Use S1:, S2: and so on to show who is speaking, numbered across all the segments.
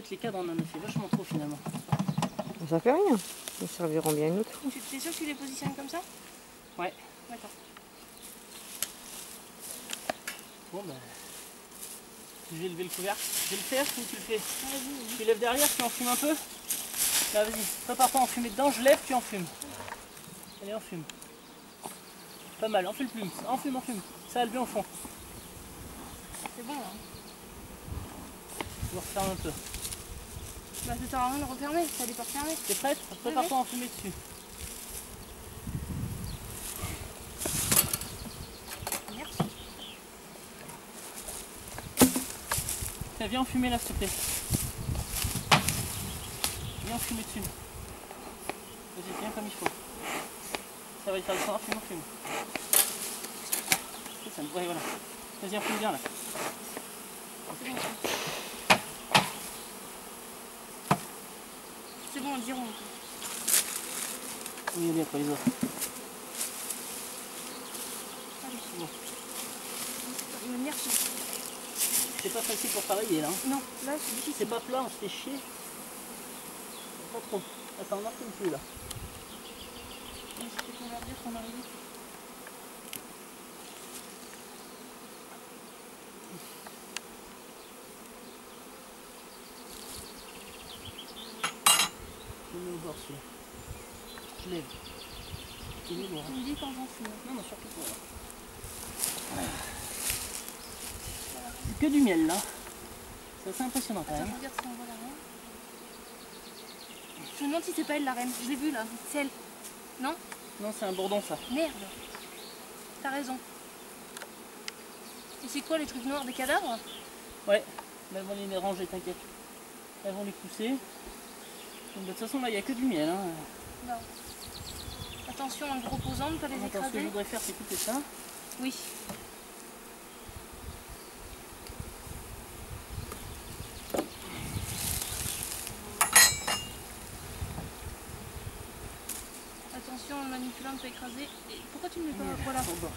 S1: fait, les cadres, on en a fait vachement trop finalement.
S2: Ça fait rien. Ils serviront bien une autre fois.
S3: T'es sûr que tu les positionnes comme ça?
S1: Ouais.
S3: D'accord.
S1: Bon ben... Je vais lever le couvercle. Je vais le faire ou tu le fais? Tu lèves derrière, tu enfumes un peu. Là vas-y, prépare-toi à enfumer dedans, je lève, tu enfumes. Allez, enfume. Pas mal, enfile le plume. Enfume, enfume. Ça va bien au fond.
S3: C'est bon là.
S1: Je vais refermer un peu.
S3: Bah ça sert à rien de refermer, ça n'est pas refermé.
S1: T'es prête? Prépare-toi à enfumer dessus.
S3: Merci.
S1: Tiens, viens enfumer là s'il te plaît. Viens enfumer dessus. Vas-y, viens comme il faut. Ça va y faire le sang, enfume, enfume. Ça me... Ouais, voilà. Vas-y, enfume bien là.
S3: C'est bon, on diront.
S1: Oui, bien pour les autres.
S3: Allez.
S1: Bon.
S3: Merci.
S1: C'est pas facile pour travailler là. Hein.
S3: Non, là c'est difficile.
S1: C'est pas plat, on se fait chier. Pas trop. Attends, on n'enfume plus là.
S3: C'était pour leur dire qu'on arrive.
S1: Je le mets au bord celui-là. Je lève. Il est lourd.
S3: Tu me dis quand j'en fume.
S1: Non, non, surtout pas là. C'est que du miel là. C'est assez impressionnant quand
S3: Attends,
S1: même.
S3: je regarde si on voit la reine. Je me demande si c'est pas elle la reine. Je l'ai vue là. C'est elle. Non?
S1: Non, c'est un bourdon ça.
S3: Merde. T'as raison. Et c'est quoi les trucs noirs des cadavres?
S1: Ouais, mais elles vont les ranger, t'inquiète. Elles vont les pousser. Donc, de toute façon là il n'y a que du miel. Hein.
S3: Non. Attention en gros posant, ne pas les
S1: Attends, ce que je
S3: écraser.
S1: voudrais faire c'est couper ça.
S3: Oui. Attention en manipulant, ne pas écraser. Et pourquoi tu ne mets pas? Voilà.
S1: Au bord.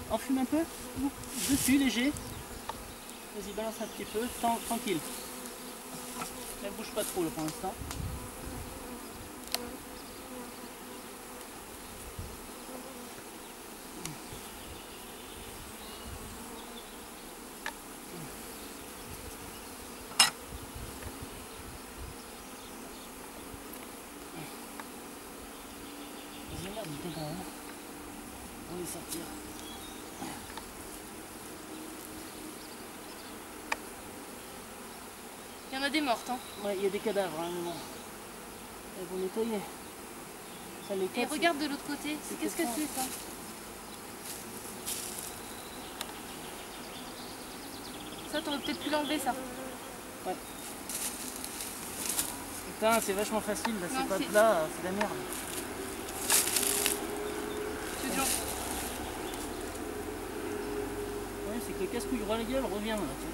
S1: Enfume un peu. Dessus, léger. Vas-y, balance un petit peu. Tranquille. Elle bouge pas trop là pour l'instant. Vas-y, merde, il était quand même. On va les sortir.
S3: Il y en a des mortes. Hein.
S1: Ouais, il y a des cadavres, hein, mais bon. Elles vont nettoyer. Ça les
S3: Et
S1: casse.
S3: regarde de l'autre côté. Qu'est-ce que c'est ça? Ça, t'aurais peut-être pu l'enlever ça.
S1: Ouais. Putain, c'est vachement facile, là,
S3: Non,
S1: c'est pas
S3: c'est-
S1: plat, c'est de la merde.
S3: Tu veux
S1: Ouais, c'est que le casse-couille roi la gueule revient là. Tu sais.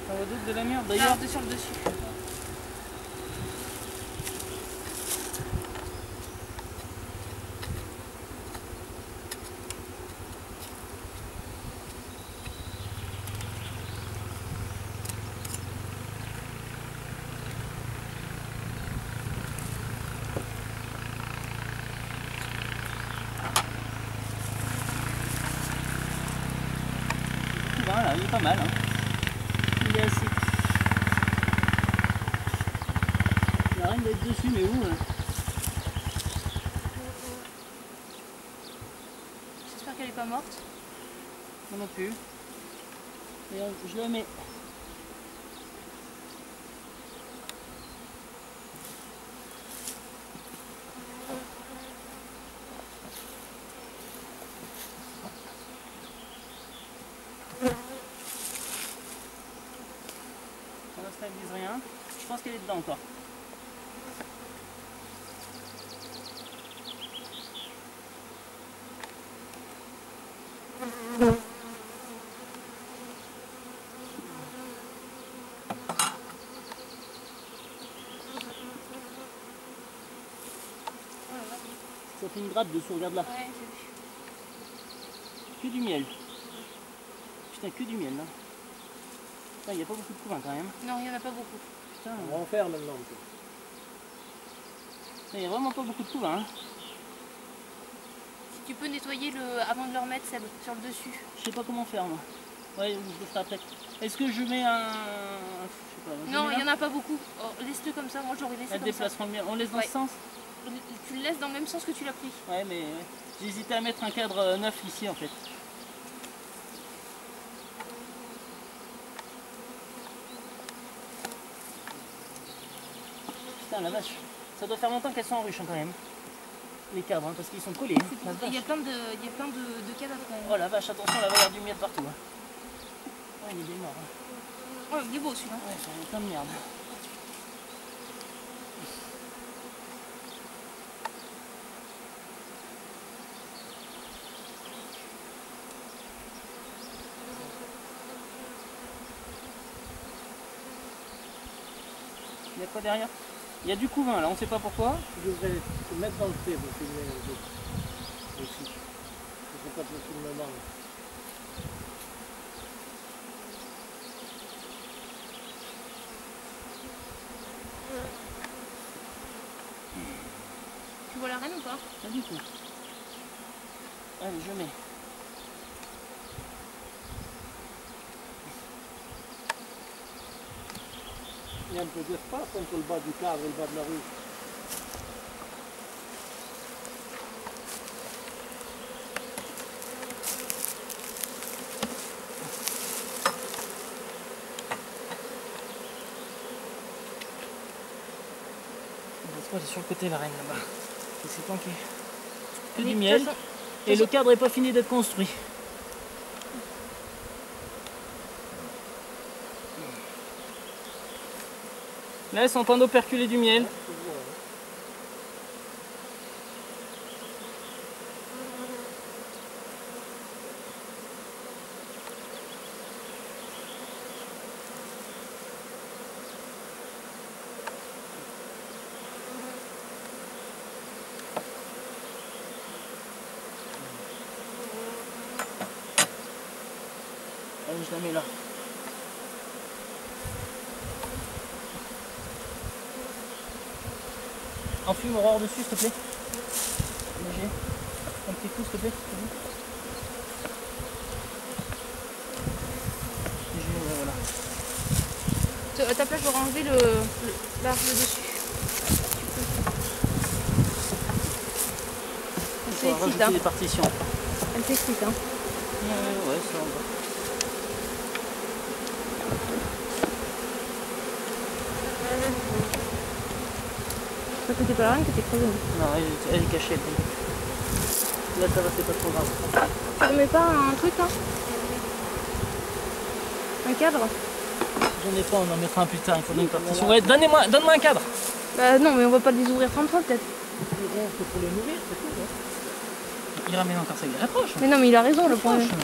S1: T'en vois d'autres de la merde d'ailleurs?
S3: Là, sur le dessus.
S1: Voilà, il est pas mal. Hein. Il est assez. La reine doit être dessus, mais où là?
S3: J'espère qu'elle est pas morte.
S1: Moi non plus. Et je la mets. Pour l'instant, ils disent rien. Je pense qu'elle est dedans encore. Ça fait une grappe dessous, regarde là.
S3: Ouais, j'ai vu.
S1: Que du miel. Putain, que du miel là. Putain, il n'y a pas beaucoup de couvain quand même.
S3: Non, il n'y en a pas beaucoup.
S1: Putain,
S4: On va en faire maintenant.
S1: il n'y a vraiment pas beaucoup de couvain. Hein.
S3: Si tu peux nettoyer avant de le remettre, Seb, sur le dessus.
S1: Je sais pas comment faire moi. Ouais, je le ferai après. Est-ce que je mets un... Je sais pas,
S3: Non, il n'y en a pas beaucoup. Oh, laisse-le comme ça, moi je l'aurais laissé
S1: Elle
S3: comme ça.
S1: déplacera le miel. On laisse dans
S3: Ouais.
S1: ce sens?
S3: Tu le laisses dans le même sens que tu l'as pris.
S1: Ouais, mais ouais. J'hésitais à mettre un cadre neuf ici en fait. Putain la vache, ça doit faire longtemps qu'elles sont en ruche hein, quand même. Les cadres, hein, parce qu'ils sont collés. Hein. La
S3: Il y a
S1: vache.
S3: plein de cadavres quand même.
S1: Oh la vache, attention, là va y avoir du miel partout. Hein. Ouais, il est bien mort. Hein.
S3: Oh, il est beau celui-là.
S1: Ouais, ça fait plein de merde. Il y a quoi derrière? Il y a du couvain là, on sait pas pourquoi.
S4: Tu devrais te mettre dans le thé pour filmer les autres. Aussi. Je ne sais pas le filmement.
S3: Tu vois la reine ou pas?
S1: Pas du tout. Allez, je mets.
S4: Il y a un peu d'espace entre le bas du cadre et le bas de la rue.
S1: Elle est sur le côté la reine là-bas. Et c'est planqué. Que
S3: Mais
S1: du
S3: de
S1: miel.
S3: toute façon-
S1: Et le cadre n'est pas fini d'être construit. Là, elles sont en train d'operculer du miel. Allez, je la mets là. Enfume Aurore dessus, s'il te plaît. Léger. Un petit coup, s'il te plaît. Léger, ouais, voilà.
S3: À ta place, j'aurais enlevé l'arbre dessus. Elle
S1: On va
S3: s'excite,
S1: rajouter
S3: hein.
S1: des partitions.
S3: Elle s'excite, hein.
S1: Ouais, ça va.
S3: Ça c'était pas la reine que t'es creusée.
S1: Non, elle est cachée, elle t'inquiète. Là, ça va, c'est pas trop grave.
S3: Tu remets pas un truc là? Un cadre?
S1: J'en ai pas, on en mettra un plus tard, il faudrait une partition. Ouais, donne-moi un cadre.
S3: Bah non, mais on va pas les ouvrir 30 fois peut-être.
S4: C'est pour les nourrir, c'est tout. Hein.
S1: Il ramène encore ça, il est proche.
S3: Mais non, mais il a raison, le problème.
S1: Proche.